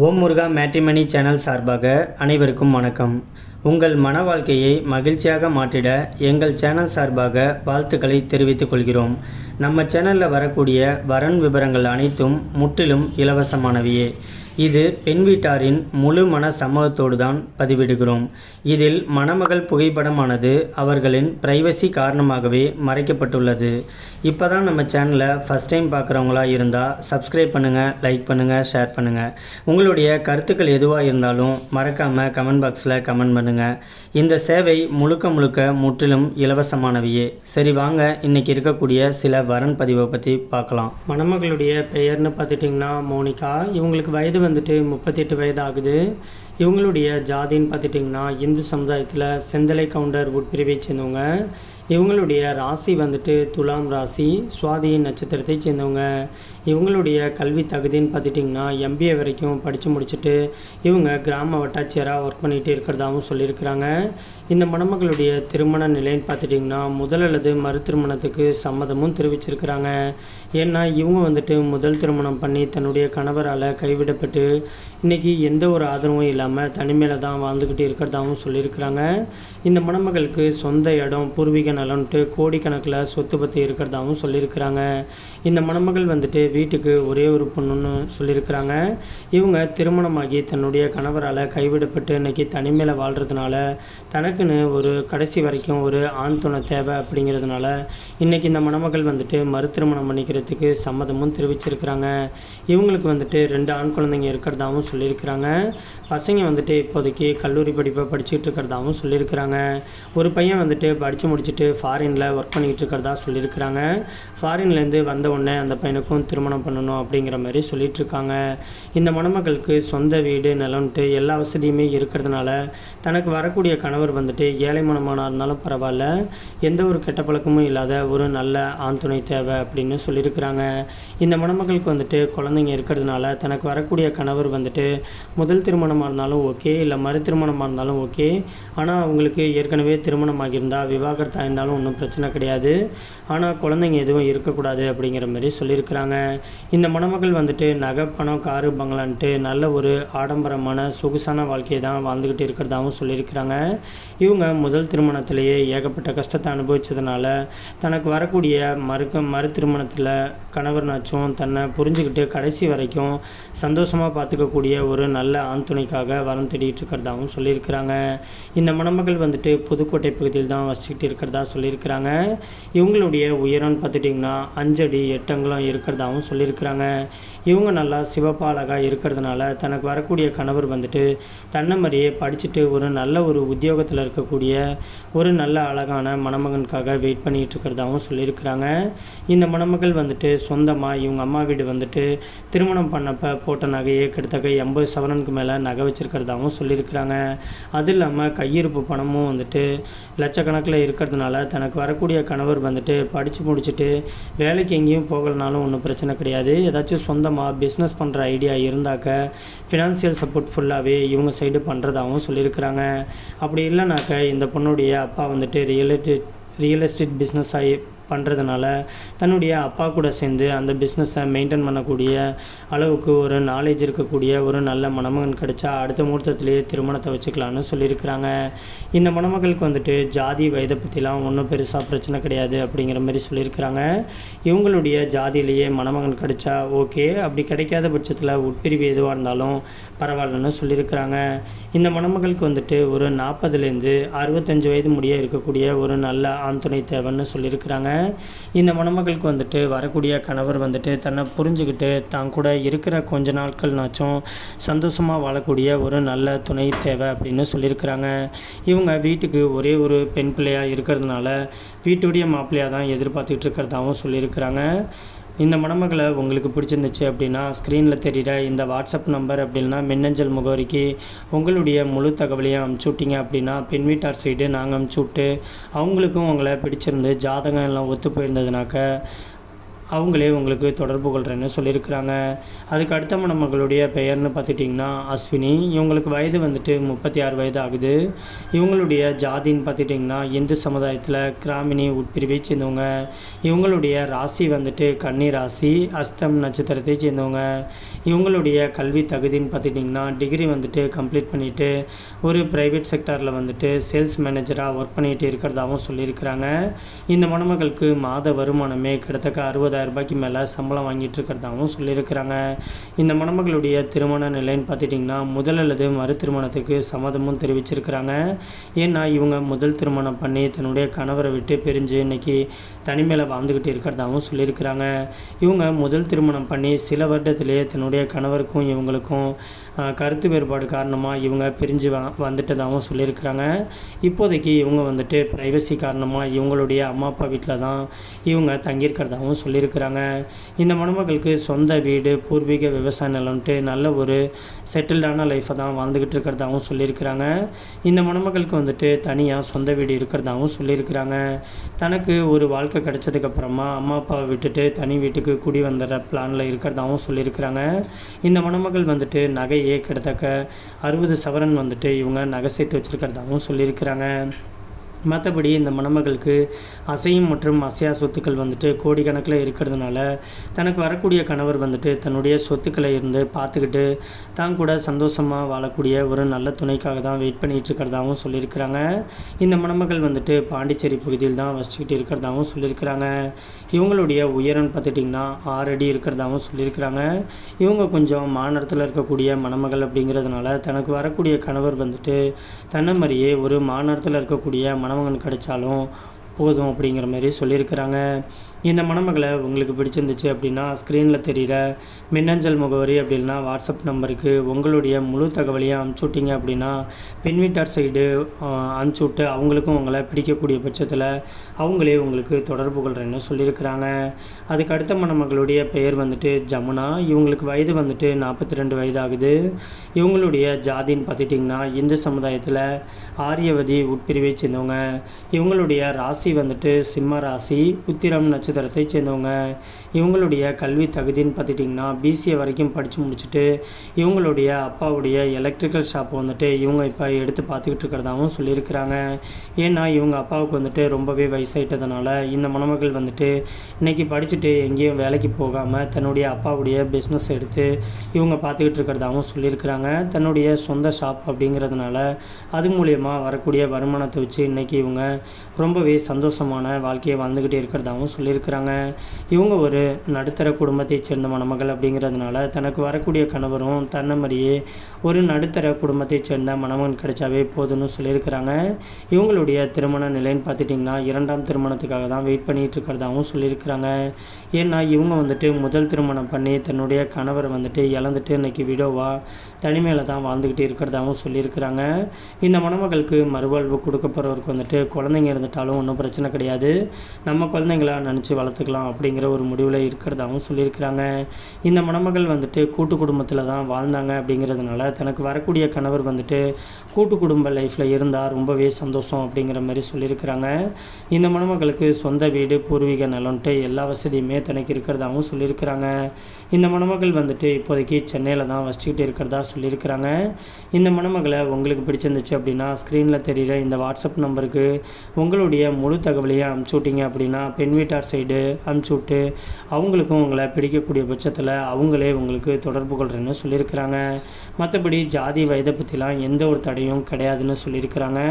ஓம் முருகா matrimony channel சார்பாக அனைவருக்கும் வணக்கம். உங்கள் மன வாழ்க்கையை மகிழ்ச்சியாக மாற்றிட எங்கள் சேனல் சார்பாக வாழ்த்துக்களை தெரிவித்துக் கொள்கிறோம். நம்ம சேனலில் வரக்கூடிய வரன் விவரங்கள் அனைத்தும் முற்றிலும் இலவசமானவையே. இது பெண் வீட்டாரின் முழு மன சம்மதத்தோடு தான் பதிவிடுகிறோம். இதில் மணமகள் புகைப்படமானது அவர்களின் பிரைவசி காரணமாகவே மறைக்கப்பட்டுள்ளது. இப்போ தான் நம்ம சேனலை ஃபஸ்ட் டைம் பார்க்குறவங்களா இருந்தால் சப்ஸ்கிரைப் பண்ணுங்கள், லைக் பண்ணுங்கள், ஷேர் பண்ணுங்கள். உங்களுடைய கருத்துக்கள் எதுவாக இருந்தாலும் மறக்காமல் கமெண்ட் பாக்ஸில் கமெண்ட் பண்ணுங்கள். இந்த சேவை முழுக்க முற்றிலும் இலவசமானவையே. சரி வாங்க, இன்றைக்கி இருக்கக்கூடிய சில வரன் பதிவை பற்றி பார்க்கலாம். மணமகளுடைய பெயர்னு பார்த்துட்டிங்கன்னா மோனிகா. இவங்களுக்கு வயது வந்துட்டு 38 வயது ஆகுது. இவங்களுடைய ஜாதின்னு பார்த்துட்டிங்கன்னா இந்து சமுதாயத்தில் செந்தலை கவுண்டர் உட்பிரிவை சேர்ந்தவங்க. இவங்களுடைய ராசி வந்துட்டு துலாம் ராசி, சுவாதி நட்சத்திரத்தை சேர்ந்தவங்க. இவங்களுடைய கல்வி தகுதின்னு பார்த்துட்டிங்கன்னா MBA வரைக்கும் படித்து முடிச்சுட்டு இவங்க கிராம வட்டாட்சியராக ஒர்க் பண்ணிகிட்டு இருக்கிறதாகவும் சொல்லியிருக்கிறாங்க. இந்த மணமகளுடைய திருமண நிலைன்னு பார்த்துட்டிங்கன்னா முதல் அல்லது மறு திருமணத்துக்கு சம்மதமும் தெரிவிச்சிருக்கிறாங்க. ஏன்னா இவங்க வந்துட்டு முதல் திருமணம் பண்ணி தன்னுடைய கணவரால் கைவிடப்பட்டு இன்றைக்கி எந்த ஒரு ஆதரவும் இல்லாமல் தனிமையில் தான் வாழ்ந்துக்கிட்டு இருக்கிறதாகவும் சொல்லியிருக்கிறாங்க. இந்த மணமகளுக்கு சொந்த இடம், பூர்வீக நலன்ட்டு கோடிக்கணக்கில் சொத்து பற்றி இருக்கிறதாகவும் சொல்லியிருக்கிறாங்க. இந்த மணமகள் வந்துட்டு வீட்டுக்கு ஒரே ஒரு பொண்ணுன்னு சொல்லியிருக்கிறாங்க. இவங்க திருமணமாகி தன்னுடைய கணவரால் கைவிடப்பட்டு இன்றைக்கி தனிமையில் வாழ்கிறதுனால தனக்குன்னு ஒரு கடைசி வரைக்கும் ஒரு ஆண் துணை தேவை அப்படிங்கிறதுனால இன்றைக்கி இந்த மணமகள் வந்துட்டு மறு திருமணம் பண்ணிக்கிறதுக்கு சம்மதமும் தெரிவிச்சிருக்கிறாங்க. இவங்களுக்கு வந்துட்டு 2 ஆண் குழந்தைங்க இருக்கிறதாகவும் சொல்லியிருக்கிறாங்க. பசங்க வந்துட்டு இப்போதைக்கு கல்லூரி படிப்பை படிச்சுட்டு இருக்கிறதாகவும் சொல்லியிருக்கிறாங்க. ஒரு பையன் வந்துட்டு படித்து முடிச்சுட்டு ஃபாரினில் ஒர்க் பண்ணிக்கிட்டு இருக்கிறதா சொல்லியிருக்கிறாங்க. ஃபாரின்லேருந்து வந்த உடனே அந்த பையனுக்கும் திருமணம் பண்ணணும் அப்படிங்கிற மாதிரி சொல்லிகிட்டு இருக்காங்க. இந்த மணமகளுக்கு சொந்த வீடு, நிலம்ட்டு எல்லா வசதியுமே இருக்கிறதுனால தனக்கு வரக்கூடிய கணவர் வந்துட்டு ஏழை மனமானாக இருந்தாலும் பரவாயில்ல, எந்த ஒரு கெட்ட பழக்கமும் இல்லாத ஒரு நல்ல ஆண் துணை தேவை அப்படின்னு சொல்லியிருக்கிறாங்க. இந்த மணமகளுக்கு வந்துட்டு குழந்தைங்க இருக்கிறதுனால தனக்கு வரக்கூடிய கணவர் வந்துட்டு முதல் திருமணமாக இருந்தாலும் ஓகே, இல்லை மறு திருமணமாக இருந்தாலும் ஓகே. ஆனால் அவங்களுக்கு ஏற்கனவே திருமணம் ஆகியிருந்தால் விவாகரத்து ஆயிருந்தாலும் ஒன்றும் பிரச்சனை கிடையாது. ஆனால் குழந்தைங்க எதுவும் இருக்கக்கூடாது அப்படிங்கிற மாதிரி சொல்லியிருக்கிறாங்க. இந்த மணமகள் வந்துட்டு நகை, பணம், காரு, பங்களான்ட்டு நல்ல ஒரு ஆடம்பரமான சொகுசான வாழ்க்கையை தான் வாழ்ந்துக்கிட்டு இருக்கிறதாகவும் சொல்லியிருக்கிறாங்க. இவங்க முதல் திருமணத்திலேயே ஏகப்பட்ட கஷ்டத்தை அனுபவித்ததுனால தனக்கு வரக்கூடிய மறு திருமணத்தில் கணவர்னாச்சும் தன்னை புரிஞ்சுக்கிட்டு கடைசி வரைக்கும் சந்தோஷமாக பார்த்துக்கக்கூடிய ஒரு நல்ல ஆண் துணைக்காக வரம் தேடிட்டு இருக்கிறதாகவும் சொல்லியிருக்கிறாங்க. இந்த மணமகள் வந்துட்டு புதுக்கோட்டை பகுதியில் தான் வசிச்சுக்கிட்டு இருக்கிறதா சொல்லியிருக்கிறாங்க. இவங்களுடைய உயரம்னு பார்த்துட்டிங்கன்னா 5 அடி 8 அங்குலம் இருக்கிறதாகவும் சொல்லியிருக்கிறாங்க. இவங்க நல்லா சிவப்பா அழகாக இருக்கிறதுனால தனக்கு வரக்கூடிய கணவர் வந்துட்டு தன்னை மாதிரியே படிச்சுட்டு ஒரு நல்ல ஒரு உத்தியோகத்தில் இருக்கக்கூடிய ஒரு நல்ல அழகான மணமகனுக்காக வெயிட் பண்ணிகிட்டு இருக்கிறதாகவும் சொல்லியிருக்கிறாங்க. இந்த மணமகள் வந்துட்டு சொந்தமாக இவங்க அம்மா வீடு வந்துட்டு திருமணம் பண்ணப்போ போட்ட நகையே கிட்டத்தட்ட 80 சவரனுக்கு மேலே நகை வச்சுருக்கிறதாகவும் சொல்லியிருக்கிறாங்க. அது இல்லாமல் கையிருப்பு பணமும் வந்துட்டு லட்சக்கணக்கில் இருக்கிறதுனால தனக்கு வரக்கூடிய கணவர் வந்துட்டு படித்து முடிச்சுட்டு வேலைக்கு எங்கேயும் போகலனாலும் ஒன்றும் பிரச்சனை கிடையாது. ஏதாச்சும் சொந்தமாக பிஸ்னஸ் பண்ணுற ஐடியா இருந்தாக்க ஃபினான்சியல் சப்போர்ட் ஃபுல்லாகவே இவங்க சைடு பண்ணுறதாகவும் சொல்லியிருக்கிறாங்க. அப்படி இல்லைனாக்க இந்த பொண்ணுடைய அப்பா வந்துட்டு ரியல் எஸ்டேட் பிஸ்னஸ் பண்ணுறதுனால தன்னுடைய அப்பா கூட சேர்ந்து அந்த பிஸ்னஸை மெயின்டைன் பண்ணக்கூடிய அளவுக்கு ஒரு நாலேஜ் இருக்கக்கூடிய ஒரு நல்ல மணமகன் கிடைச்சா அடுத்த முகூர்த்தத்திலேயே திருமணத்தை வச்சுக்கலான்னு சொல்லியிருக்கிறாங்க. இந்த மணமகளுக்கு வந்துட்டு ஜாதி வயதை பற்றிலாம் ஒன்றும் பெருசாக பிரச்சனை கிடையாது அப்படிங்கிற மாதிரி சொல்லியிருக்கிறாங்க. இவங்களுடைய ஜாதியிலேயே மணமகன் கிடைச்சா ஓகே, அப்படி கிடைக்காத பட்சத்தில் உட்பிரிவு எதுவாக இருந்தாலும் பரவாயில்லன்னு சொல்லியிருக்கிறாங்க. இந்த மணமகளுக்கு வந்துட்டு ஒரு 40லேருந்து 65 வயது முடிய இருக்கக்கூடிய ஒரு நல்ல ஆண் துணை தேவைன்னு சொல்லியிருக்கிறாங்க. இந்த மணமகளுக்கு வந்துட்டு வரக்கூடிய கணவர் வந்துட்டு தன்னை புரிஞ்சுக்கிட்டு தான் கூட இருக்கிற கொஞ்ச நாட்கள்னாச்சும் சந்தோஷமாக வாழக்கூடிய ஒரு நல்ல துணை தேவை அப்படின்னு சொல்லியிருக்கிறாங்க. இவங்க வீட்டுக்கு ஒரே ஒரு பெண் பிள்ளையாக இருக்கிறதுனால வீட்டுடைய மாப்பிள்ளையாக தான் எதிர்பார்த்துட்டு இருக்கிறதாகவும் சொல்லியிருக்கிறாங்க. இந்த மணமகளை உங்களுக்கு பிடிச்சிருந்துச்சு அப்படின்னா ஸ்க்ரீனில் தெரிகிற இந்த வாட்ஸ்அப் நம்பர் அப்படின்னா மின்னஞ்சல் முகவரிக்கு உங்களுடைய முழு தகவலையும் அனுப்பிச்சி விட்டீங்க அப்படின்னா பெண் வீட்டார் சைடு நாங்கள் அனுப்பிச்சி விட்டு அவங்களுக்கும் உங்களை பிடிச்சிருந்து ஜாதகம் எல்லாம் ஒத்து போயிருந்ததுனாக்க அவங்களே உங்களுக்கு தொடர்பு கொள்கிறேன்னு சொல்லியிருக்கிறாங்க. அதுக்கு அடுத்த மணமகளுடைய பெயர்னு பார்த்துட்டிங்கன்னா அஸ்வினி. இவங்களுக்கு வயது வந்துட்டு 36 வயது ஆகுது. இவங்களுடைய ஜாதின்னு பார்த்துட்டிங்கன்னா இந்து சமுதாயத்தில் கிராமினி உட்பிரிவை சேர்ந்தவங்க. இவங்களுடைய ராசி வந்துட்டு கன்னி ராசி, அஸ்தம் நட்சத்திரத்தை சேர்ந்தவங்க. இவங்களுடைய கல்வி தகுதின்னு பார்த்துட்டிங்கன்னா டிகிரி வந்துட்டு கம்ப்ளீட் பண்ணிவிட்டு ஒரு ப்ரைவேட் செக்டாரில் வந்துட்டு சேல்ஸ் மேனேஜராக ஒர்க் பண்ணிகிட்டு இருக்கிறதாகவும் சொல்லியிருக்கிறாங்க. இந்த மணமகளுக்கு மாத வருமானமே கிட்டத்தட்ட 60,000 ரூபாய்க்கு மேலே சம்பளம் வாங்கிட்டு இருக்கிறதாகவும் சொல்லியிருக்கிறாங்க. இந்த மணமகளுடைய திருமண நிலைன்னு பார்த்துட்டிங்கன்னா முதல் அல்லது மறு திருமணத்துக்கு சம்மதமும் தெரிவிச்சிருக்கிறாங்க. ஏன்னா இவங்க முதல் திருமணம் பண்ணி தன்னுடைய கணவரை விட்டு பிரிஞ்சு இன்னைக்கு தனிமையில் வாழ்ந்துக்கிட்டு இருக்கிறதாகவும் சொல்லியிருக்கிறாங்க. இவங்க முதல் திருமணம் பண்ணி சில வருடத்திலேயே தன்னுடைய கணவருக்கும் இவங்களுக்கும் கருத்து வேறுபாடு காரணமாக இவங்க பிரிஞ்சு வந்துட்டதாகவும் சொல்லியிருக்கிறாங்க. இப்போதைக்கு இவங்க வந்துட்டு ப்ரைவசி காரணமாக இவங்களுடைய அம்மா அப்பா வீட்டில் தான் இவங்க தங்கியிருக்கிறதாகவும் சொல்லியிருக்கிறாங்க. இந்த மணமகளுக்கு சொந்த வீடு, பூர்வீக விவசாய நிலம்ட்டு நல்ல ஒரு செட்டில்டான லைஃப்பை தான் வாழ்ந்துக்கிட்டு இருக்கிறதாகவும் சொல்லியிருக்கிறாங்க. இந்த மணமகளுக்கு வந்துட்டு தனியாக சொந்த வீடு இருக்கிறதாகவும் சொல்லியிருக்கிறாங்க. தனக்கு ஒரு வாழ்க்கை கிடைச்சதுக்கப்புறமா அம்மா அப்பாவை விட்டுட்டு தனி வீட்டுக்கு குடி வந்துடுற பிளானில் இருக்கிறதாகவும் சொல்லியிருக்கிறாங்க. இந்த மணமகள் வந்துட்டு நகையே கிட்டத்தட்ட 60 சவரன் வந்துட்டு இவங்க நகை சேர்த்து வச்சுருக்கிறதாகவும் சொல்லியிருக்கிறாங்க. மற்றபடி இந்த மணமகளுக்கு அசையும் மற்றும் அசையா சொத்துக்கள் வந்துட்டு கோடிக்கணக்கில் இருக்கிறதுனால தனக்கு வரக்கூடிய கணவர் வந்துட்டு தன்னுடைய சொத்துக்களை இருந்து பார்த்துக்கிட்டு தான் கூட சந்தோஷமாக வாழக்கூடிய ஒரு நல்ல துணைக்காக தான் வெயிட் பண்ணிகிட்டு இருக்கிறதாகவும் சொல்லியிருக்கிறாங்க. இந்த மணமகள் வந்துட்டு பாண்டிச்சேரி பகுதியில் தான் வசிச்சுக்கிட்டு இருக்கிறதாகவும் சொல்லியிருக்கிறாங்க. இவங்களுடைய உயரம்னு பார்த்துட்டிங்கன்னா 6 அடி இருக்கிறதாகவும் சொல்லியிருக்கிறாங்க. இவங்க கொஞ்சம் மாநிலத்தில் இருக்கக்கூடிய மணமகள் அப்படிங்கிறதுனால தனக்கு வரக்கூடிய கணவர் வந்துட்டு தன்னை மாதிரியே ஒரு மாநிலத்தில் இருக்கக்கூடிய மணமகன் கிடைச்சாலும் போதும் அப்படிங்கிற மாதிரி சொல்லியிருக்கிறாங்க. இந்த மணமகளை உங்களுக்கு பிடிச்சிருந்துச்சு அப்படின்னா ஸ்க்ரீனில் தெரிகிற மின்னஞ்சல் முகவரி அப்படின்னா வாட்ஸ்அப் நம்பருக்கு உங்களுடைய முழு தகவலையும் அனுப்பிச்சுட்டிங்க அப்படின்னா பெண் வீட்டார் சைடு அனுப்பிச்சுட்டு அவங்களுக்கும் உங்களை பிடிக்கக்கூடிய பட்சத்தில் அவங்களே உங்களுக்கு தொடர்பு கொள்கிறேன்னு சொல்லியிருக்கிறாங்க. அதுக்கு அடுத்த மணமகளுடைய பெயர் வந்துட்டு ஜமுனா. இவங்களுக்கு வயது வந்துட்டு 42 வயது ஆகுது. இவங்களுடைய ஜாதின்னு பார்த்துட்டிங்கன்னா இந்து சமுதாயத்தில் ஆரியவதி உட்பிரிவை சேர்ந்தவங்க. இவங்களுடைய ராசி வந்துட்டு சிம்ம ராசி, உத்திரம் நட்சத்திரத்தை சேர்ந்தவங்க. இவங்களுடைய கல்வி தகுதின்னு பார்த்துட்டிங்கன்னா பிசிஏ வரைக்கும் படித்து முடிச்சுட்டு இவங்களுடைய அப்பாவுடைய எலக்ட்ரிக்கல் ஷாப் வந்துட்டு இவங்க இப்போ எடுத்து பார்த்துக்கிட்டு இருக்கிறதாகவும் சொல்லியிருக்கிறாங்க. ஏன்னா இவங்க அப்பாவுக்கு வந்துட்டு ரொம்பவே வயசாயிட்டதுனால இந்த மணமகள் வந்துட்டு இன்றைக்கி படிச்சுட்டு எங்கேயும் வேலைக்கு போகாமல் தன்னுடைய அப்பாவுடைய பிஸ்னஸ் எடுத்து இவங்க பார்த்துக்கிட்டு இருக்கிறதாகவும் சொல்லியிருக்கிறாங்க. தன்னுடைய சொந்த ஷாப் அப்படிங்கிறதுனால அது மூலியமாக வரக்கூடிய வருமானத்தை வச்சு இன்றைக்கி இவங்க ரொம்பவே சந்தோஷமான வாழ்க்கையை வாழ்ந்துக்கிட்டே இருக்கிறதாகவும் சொல்லியிருக்கிறாங்க. இவங்க ஒரு நடுத்தர குடும்பத்தைச் சேர்ந்த மணமகள் அப்படிங்கிறதுனால தனக்கு வரக்கூடிய கணவரும் தன்னை மாதிரியே ஒரு நடுத்தர குடும்பத்தைச் சேர்ந்த மணமகன் கிடைச்சாவே போதுன்னு சொல்லியிருக்கிறாங்க. இவங்களுடைய திருமண நிலைன்னு பார்த்துட்டிங்கன்னா 2ஆம் திருமணத்துக்காக தான் வெயிட் பண்ணிகிட்டு இருக்கிறதாகவும் சொல்லியிருக்கிறாங்க. ஏன்னா இவங்க வந்துட்டு முதல் திருமணம் பண்ணி தன்னுடைய கணவரை வந்துட்டு இழந்துட்டு இன்றைக்கி விடோவாக தனிமையில் தான் வாழ்ந்துக்கிட்டு இருக்கிறதாகவும் சொல்லியிருக்கிறாங்க. இந்த மணமகளுக்கு மறுவாழ்வு கொடுக்க போகிறவருக்கு வந்துட்டு குழந்தைங்க இருந்துட்டாலும் ஒன்றும் பிரச்சனை கிடையாது, நம்ம குழந்தைங்களா நினச்சி வளர்த்துக்கலாம் அப்படிங்கிற ஒரு முடிவில் இருக்கிறதாகவும் சொல்லியிருக்கிறாங்க. இந்த மணமகள் வந்துட்டு கூட்டு குடும்பத்தில் தான் வாழ்ந்தாங்க அப்படிங்கிறதுனால தனக்கு வரக்கூடிய கணவர் வந்துட்டு கூட்டு குடும்ப லைஃப்பில் இருந்தால் ரொம்பவே சந்தோஷம் அப்படிங்கிற மாதிரி சொல்லியிருக்கிறாங்க. இந்த மணமகளுக்கு சொந்த வீடு, பூர்வீக நிலம்ட்டு எல்லா வசதியுமே தனக்கு இருக்கிறதாகவும் சொல்லியிருக்கிறாங்க. இந்த மணமகள் வந்துட்டு இப்போதைக்கு சென்னையில் தான் வசிச்சுக்கிட்டு இருக்கிறதா சொல்லியிருக்கிறாங்க. இந்த மணமகளை உங்களுக்கு பிடிச்சிருந்துச்சு அப்படின்னா ஸ்க்ரீனில் தெரிகிற இந்த வாட்ஸ்அப் நம்பருக்கு உங்களுடைய முழு தகவலையும் அனுப்பிச்சுட்டிங்க அப்படின்னா பெண் வீட்டார் சைடு அனுப்பிச்சுட்டு அவங்களுக்கும் உங்களை பிடிக்கக்கூடிய பட்சத்தில் அவங்களே உங்களுக்கு தொடர்பு கொள்கிறேன்னு சொல்லியிருக்கிறாங்க. மற்றபடி ஜாதி வயதை பற்றிலாம் எந்த ஒரு தடையும் கிடையாதுன்னு சொல்லியிருக்கிறாங்க.